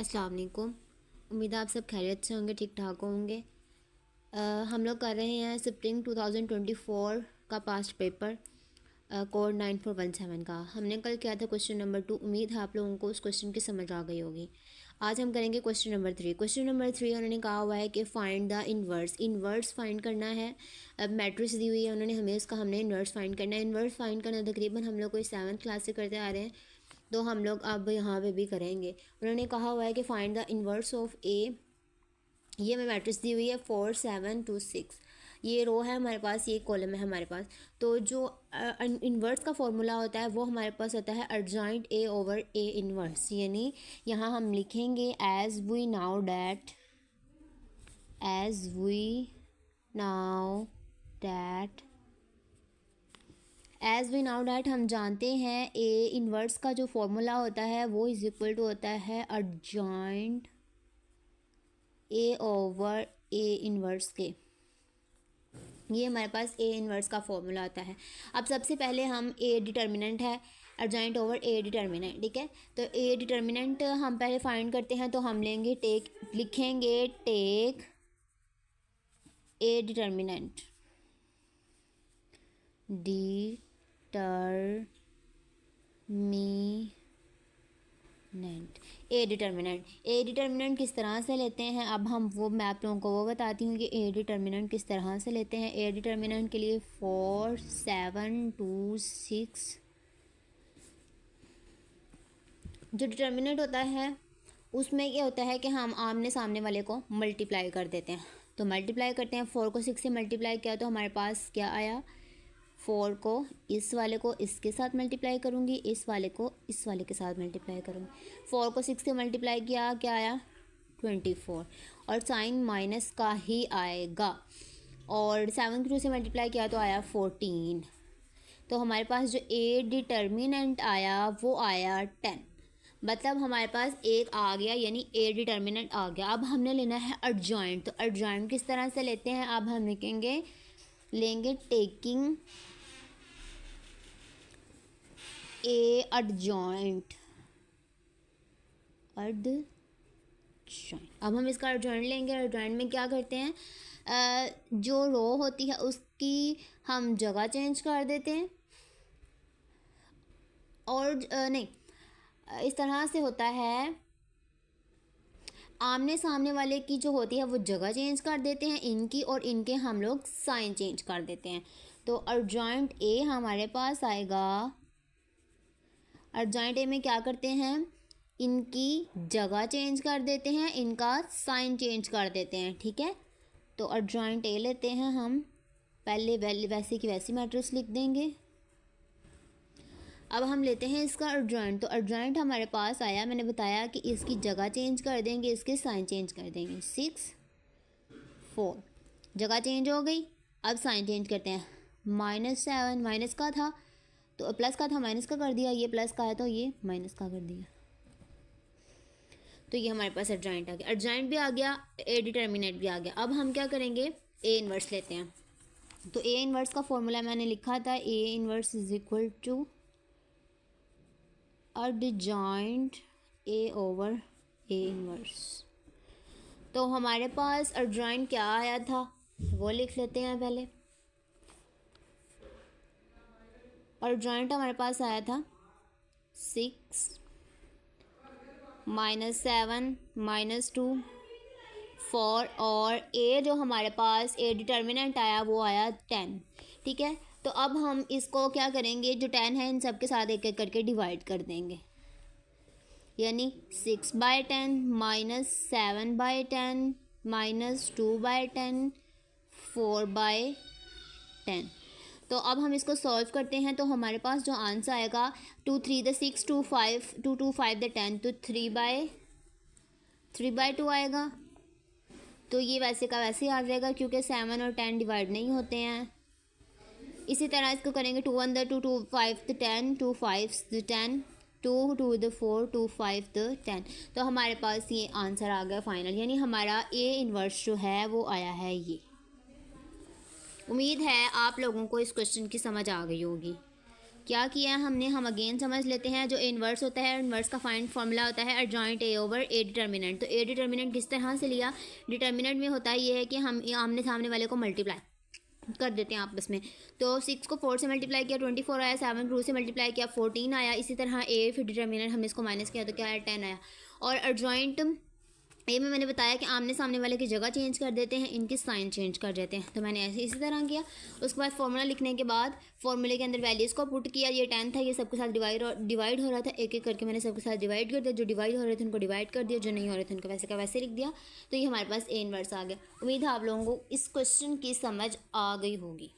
अस्सलाम वालेकुम। उम्मीद है आप सब खैरियत से होंगे, ठीक ठाक होंगे। हम लोग कर रहे हैं स्प्रिंग 2024 का पास्ट पेपर कोड 9417 का। हमने कल किया था क्वेश्चन नंबर 2। उम्मीद है आप लोगों को उस क्वेश्चन की समझ आ गई होगी। आज हम करेंगे क्वेश्चन नंबर 3। क्वेश्चन नंबर 3 उन्होंने कहा हुआ है कि find the inverse. Inverse find करना है। अब मैट्रिक्स दी हुई है उन्होंने हमें, उसका हमने इन्वर्स फाइंड करना है। इन्वर्स फाइंड करना तकरीबन हम लोग कोई 7th क्लास से करते आ रहे हैं, तो हम लोग अब यहाँ पे भी करेंगे। उन्होंने कहा हुआ है कि फाइंड द इन्वर्स ऑफ ए। ये हमें मैट्रिक्स दी हुई है 4 7 2 6। ये रो है हमारे पास, ये कॉलम है हमारे पास। तो जो इन्वर्स का फॉर्मूला होता है वो हमारे पास होता है adjoint A over A inverse. यानी यहाँ हम लिखेंगे एज वी नाउ डैट हम जानते हैं ए इन्वर्स का जो फॉर्मूला होता है वो इज इक्वल टू होता है adjoint A over A inverse के। ये हमारे पास ए इन्वर्स का फॉर्मूला आता है। अब सबसे पहले हम ए डिटर्मिनेंट है एडजॉइंट ओवर ए डिटर्मिनेंट, ठीक है। तो ए डिटर्मिनेंट हम पहले फाइंड करते हैं, तो हम लेंगे लिखेंगे take a determinant a determinant किस तरह से लेते हैं, अब हम मैं आप लोगों को वो बताती हूँ कि ए डिटर्मिनेंट किस तरह से लेते हैं। ए डिटर्मिनेंट के लिए 4 7 2 6 जो डिटर्मिनेंट होता है उसमें क्या होता है कि हम आमने सामने वाले को मल्टीप्लाई कर देते हैं। तो मल्टीप्लाई करते हैं, 4 को 6 से मल्टीप्लाई किया तो हमारे पास क्या आया, 4 को इस वाले को इसके साथ मल्टीप्लाई करूँगी, इस वाले को इस वाले के साथ मल्टीप्लाई करूँगी। 4 को 6 से मल्टीप्लाई किया, क्या आया 24, और साइन माइनस का ही आएगा। और 7 को 2 से मल्टीप्लाई किया तो आया 14। तो हमारे पास जो ए डिटर्मिनेंट आया वो आया 10। मतलब हमारे पास एक आ गया, यानी ए डिटर्मिनेंट आ गया। अब हमने लेना है एडजॉइंट। तो एडजॉइंट किस तरह से लेते हैं, अब हम लेंगे टेकिंग ए एडजॉइंट। अब हम इसका एडजॉइंट लेंगे। एडजॉइंट में क्या करते हैं, जो रो होती है उसकी हम जगह चेंज कर देते हैं, और नहीं, इस तरह से होता है, आमने सामने वाले की जो होती है वो जगह चेंज कर देते हैं इनकी, और इनके हम लोग साइन चेंज कर देते हैं। तो एडजॉइंट ए हमारे पास आएगा। एडजॉइंट ए में क्या करते हैं, इनकी जगह चेंज कर देते हैं, इनका साइन चेंज कर देते हैं, ठीक है। तो एडजॉइंट ए लेते हैं हम, पहले वैसे की वैसी मैट्रिक्स लिख देंगे। अब हम लेते हैं इसका एडजॉइंट। तो एडजॉइंट हमारे पास आया, मैंने बताया कि इसकी जगह चेंज कर देंगे, इसके साइन चेंज कर देंगे। 6 4 जगह चेंज हो गई। अब साइन चेंज करते हैं, -7 माइनस का था तो प्लस का था, माइनस का कर दिया, ये प्लस का है तो ये माइनस का कर दिया। तो ये हमारे पास एडजॉइंट आ गया, एडजॉइंट भी आ गया, ए डिटर्मिनेंट भी आ गया। अब हम क्या करेंगे, ए इन्वर्स लेते हैं। तो ए इन्वर्स का फॉर्मूला मैंने लिखा था, A inverse is equal to adjoint A over A inverse. तो हमारे पास एडजॉइंट क्या आया था वो लिख लेते हैं पहले। एडजॉइंट हमारे पास आया था 6 -7 -2 4, और ए जो हमारे पास ए डिटर्मिनेंट आया वो आया 10, ठीक है। तो अब हम इसको क्या करेंगे, जो 10 है इन सब के साथ एक एक करके डिवाइड कर देंगे, यानी 6/10 -7/10 -2/10 4/10। तो अब हम इसको सॉल्व करते हैं, तो हमारे पास जो आंसर आएगा 2 3 6 2 5 2 2 5 10, तो 3/2 आएगा। तो ये वैसे का वैसे ही आ जाएगा, क्योंकि 7 और 10 डिवाइड नहीं होते हैं। इसी तरह इसको करेंगे, 2 1 2 2 5 10 2 5 10 2 2 4 2 5 10। तो हमारे पास ये आंसर आ गया फाइनल, यानी हमारा ए इन्वर्स जो है वो आया है ये। उम्मीद है आप लोगों को इस क्वेश्चन की समझ आ गई होगी। क्या किया है हमने, हम अगेन समझ लेते हैं। जो इन्वर्स होता है, इन्वर्स का फाइंड फार्मूला होता है adjoint A over A determinant. तो ए डिटर्मिनेंट किस तरह से लिया, डिटर्मिनेंट में होता है ये है कि हम आमने सामने वाले को मल्टीप्लाई कर देते हैं आपस में। तो 6 को 4 से मल्टीप्लाई किया 24 आया, 7 को 2 से मल्टीप्लाई किया 14 आया। इसी तरह ए फिर डिटर्मिनेंट हमने इसको माइनस किया तो क्या आया 10 आया। और एडजॉइंट ए में मैंने बताया कि आमने सामने वाले की जगह चेंज कर देते हैं, इनकी साइन चेंज कर देते हैं। तो मैंने ऐसे इसी तरह किया। उसके बाद फार्मूला लिखने के बाद फार्मूले के अंदर वैल्यूज़ को पुट किया। ये 10 था, ये सबके साथ डिवाइड हो रहा था, एक एक करके मैंने सबके साथ डिवाइड कर दिया। जो डिवाइड हो रहे थे उनको डिवाइड कर दिया, जो नहीं हो रहे थे उनको वैसे का वैसे लिख दिया। तो ये हमारे पास ए इनवर्स आ गया। उम्मीद है आप लोगों को इस क्वेश्चन की समझ आ गई होगी।